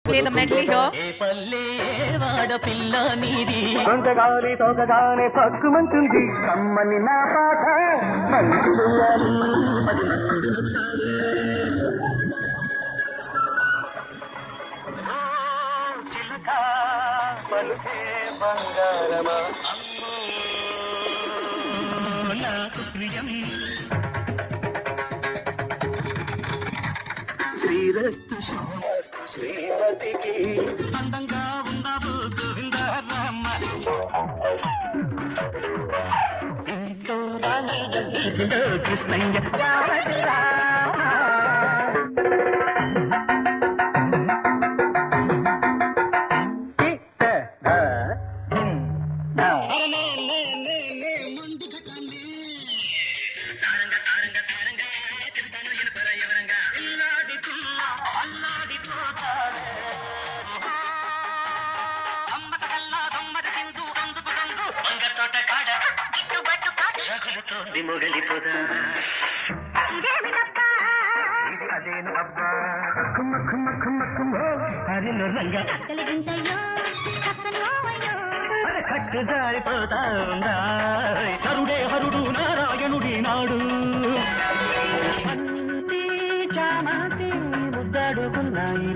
Play the medley here. కొంతగాలి సోకగానే పక్కుమంటుంది కమ్మని నా పాట చిలుక పలుకే బంగారమా నాకు ప్రియం శ్రీరస్తు శ్రీమతికి అందంగా ఉన్నావు గోవిందరామ కృష్ణయ్య మొగలిపోదా అదేను అబ్బా కుమ్మ కుమ్మ కుమ్మ కుమ్మ హరిలో రంగ కట్టు జారిపోతా ఉందా హరుడే హరుడు నారాయణుడి నాడు చామంతి ముద్దాడుకున్నాయి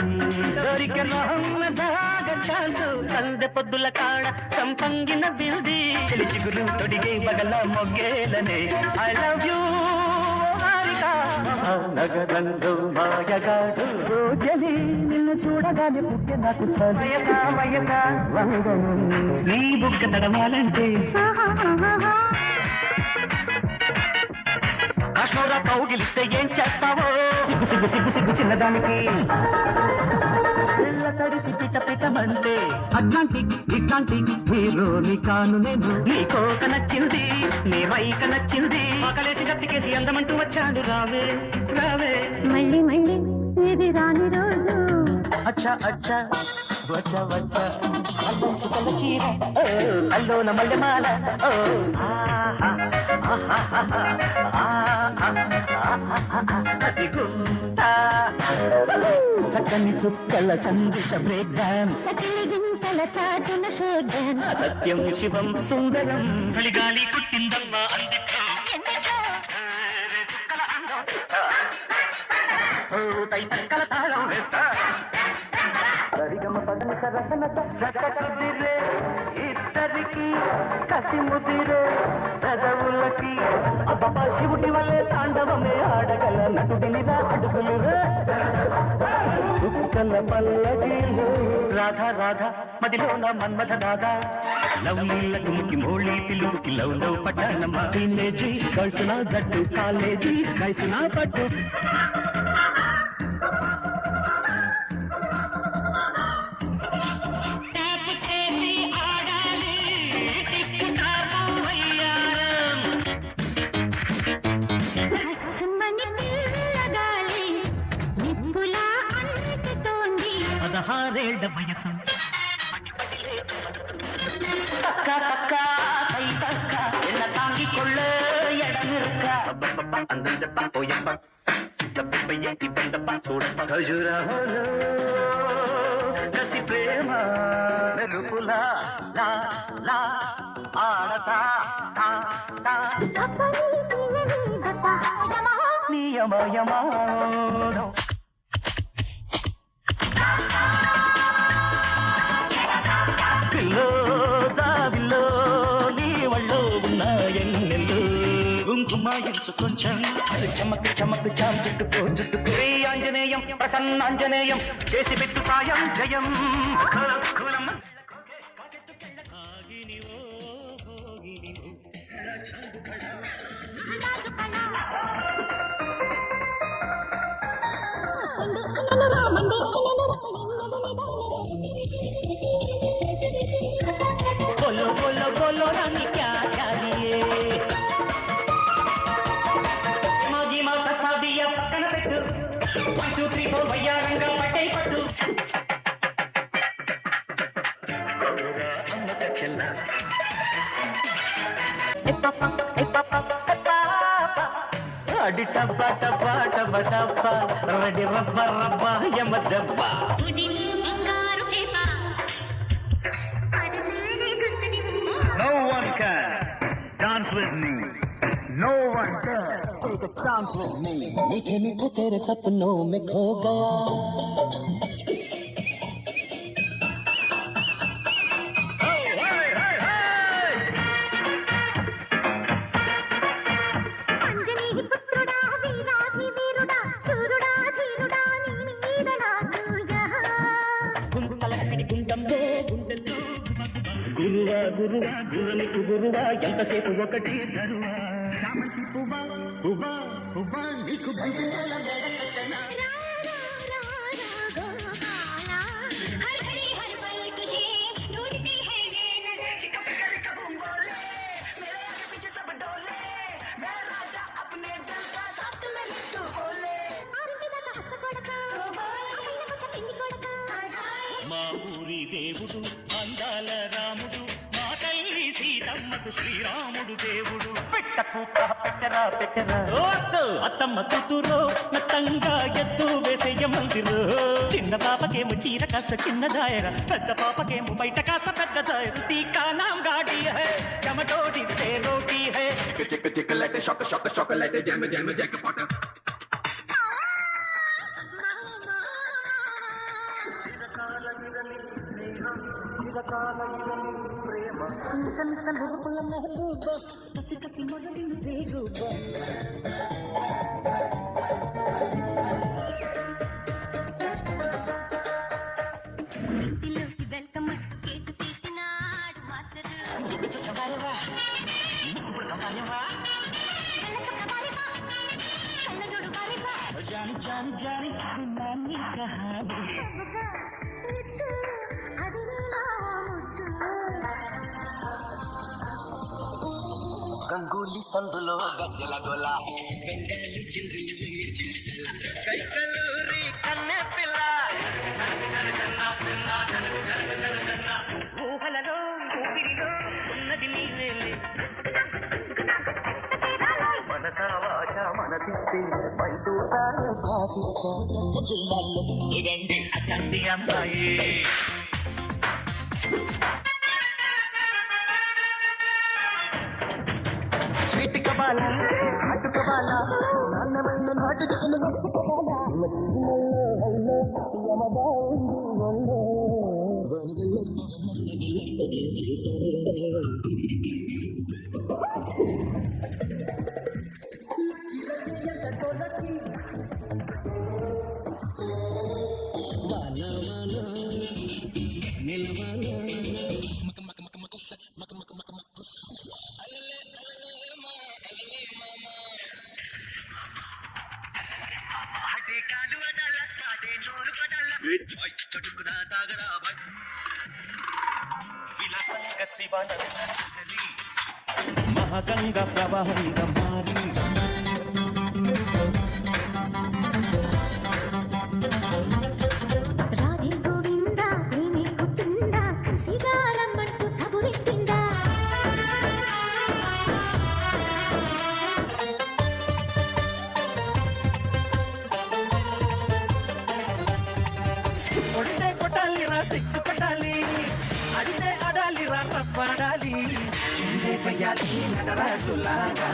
సందె పొద్దుల కాడ సంపంగిన బిల్ది చిగురు తొడిగే బగల మొగ్గేలనే ఐ లవ్ యూ నగరంగో మాయగాడు రోజలి నిన్ను చూడగానే పుట్టే నాకు చమయగా వంగను నీ బుగ్గ తడవాలంటే కాశ్మీరా కౌగిలిస్తే ఏం చేస్తావో సిగ్గు సిగ్గు సిగ్గు సిగ్గు చిన్నదానికి తడిసి పిట పిటమంటే అట్లాంటిక్ ఇట్లాంటిక్ హీరోని కాను నేను నీ కోక నచ్చింది నీ మైక నచ్చింది ఆకలేసి గట్టికేసి అందమంటూ వచ్చాడు రావే రావే మళ్ళీ మళ్ళీ ఇది రాని రోజు అచ్చా అచ్చా వచ్చా వచ్చా అల్లంచుకల చీర అల్లోన మల్లెమాల చక్కని చుక్కల సందేశ బ్రేక్ డాన్స్ సకిలి గింతల చాటున షేక్ డాన్స్ సత్యం శివం సుందరం చలిగాలి కుట్టిందమ్మా అందితో తైతక్కల తాళం వేస్తా సరిగమ పదన సరసనత చక్కదిరే ఇద్దరికి కసి ముదిరే పెదవులకి అబ్బా శివుడి వల్లే తాండవమే ఆడగల నటుడినిరా అడుగులురే దుఃఖల పల్లకిలో రాధా రాధా మదిలోన మన్మథ రాధా లవ్లీల తుమ్కి మోళీ పిలుకి లవ్ లవ్ పట్టణమ్మ టీనేజీ కలిసిన జట్టు కాలేజీ కలిసిన పట్టు వయసు తక్క తక్క కై తక్క ఎన్న తాంగికొள்ள ఎడమిరుక్క అందప్ప పోయప్ప దప్పయ్యి బండప్ప చూడప్ప ఖజురహోలో కసి ప్రేమ వెలుపులా లా లా ఆడతా తా తా నియమయమానో జాబిల్లో నీ వళ్ళో ఉన్నాయన్నెల్లు కుంకుమాయించు కొంచెం చమక్ చమక్ చాం చుట్టుకో చుట్టుకో ఆంజనేయం ప్రసన్నాంజనేయం చేసి పెట్టు సాయం జయం बोलो बोलो बोलो रानी क्या चाहिए मौजी माता सादिया पక్కన పెట్టు 1 2 3 4 भैया रंगा पटे पट्टू अम्मा का चला ए पापा అడి టబ్బ టబ్బ టబ్బ టబ్బ రెడీ రబ్బ రబ్బ యమ దబ్బ chance with me. No one dare take a chance with me. मीठे मीठे तेरे सपनों में खो गया అంజనీ పుత్రుడా వీరాధి వీరుడా శూరుడా ధీరుడా నీ నీడలా చూయా గుంతలక్కడి గుండంలో గుండెల్లో గురువా గురువా గురునికి గురువా ఎంతసేపు ఒకటి ధరువా చామంతి పువ్వా పువ్వా పువ్వా నీకు బంధువుల వేడెట్టనా हर घड़ी हर पल तुझे ढूंढती है ये नजर चिकन कबूम बोले मेरे आगे पीछे सब डोले मैं राजा अपने दिल का साथ में तू बोले ఆరుమిదక హస్త కొడక అమైన కొట్ట పిండి కొడక మా ఊరి దేవుడు అందాల రాముడు మా తల్లి సీతమ్మకు శ్రీరాముడు దేవుడు పెట్టరా అత్తమ్మ కూతురు నత్తంగా ఎత్తు వేసేయ మందిరు చిన్న పాపకేమో చీర కాస్త చిన్న దాయర పెద్ద పాపకేమో బయట కాస్త పెద్ద దాయర టీకా నామ్ గాడి హై చమటోడి से रोटी है चिक चिक लेटे शॉक शॉक शॉक लेटे जैम जैम जैक पॉट ఇంటిలోకి వెల్కమ్ అంటూ కేకు తీసినాడు మాస్టర్ కళ్ళ చొక్కబారిపా కళ్ళజోడు బారిపా जानी जानी जानी नानी कहानी ముద్దు అది నీలో ముద్దు గంగూలీ సందులో గజ్జల గోల కైకలూరి కన్నె పిల్ల ఊహలలో ఊపిరిలో ఉన్నది నీవేలే మనసా వాచ మనసిస్తే మైసూతా శ్వాసిస్తా జిల్లాల్లో ఇదండి అతండి అమ్మాయి స్వీట్ కబాల హాటు కబాల నాన్నమైన నాటు చికెన్ కబాల యమగా ఉంది ఒళ్ళో వనగల్లో మహాగంగా ప్రవాహంగా మారి రాధే గోవింద ప్రేమే పుట్టిందా కసిగారమ్మంటూ కబురెట్టిందా కొడితే కొట్టాలి రా సిక్కు కొట్టాలి అడితే ఆడాలి రా తప్పాడాలి చిందే పయ్యాలి నటరాజులాగా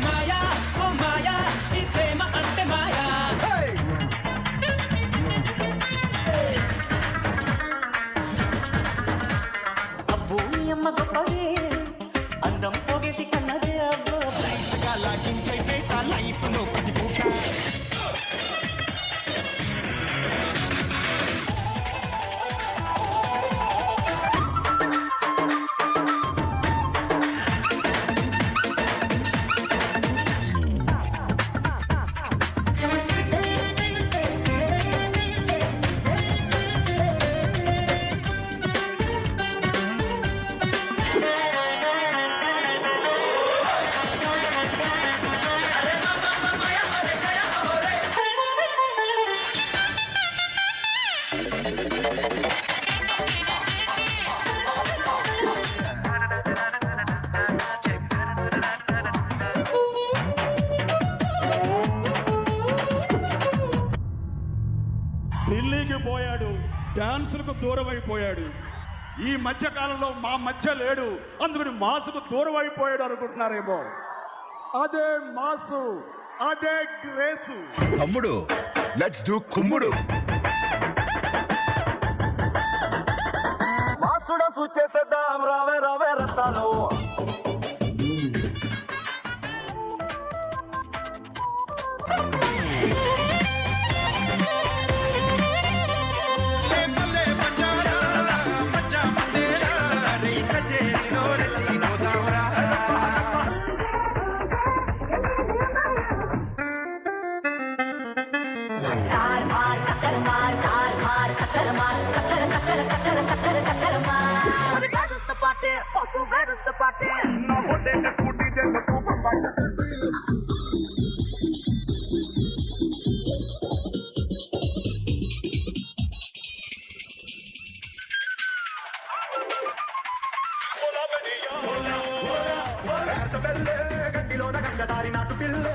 మాయా ఓ మాయా ఈ ప్రేమ అంటే మాయా అబ్బో అమ్మ ఢిల్లీకి పోయాడు, డాన్సులకు దూరం అయిపోయాడు. ఈ మధ్య కాలంలో మా మధ్య లేడు, అందుకని మాసుకు దూరం అయిపోయాడు అనుకుంటున్నారేమో. అదే మాసు, అదే గ్రేసు. తమ్ముడు లెట్స్ డూ కుమ్ముడు. మాసుడా సూచేసేద్దాం, రావే రావే రత్తాలు. గట్టిలోన గంగదారి నాటు పిల్లే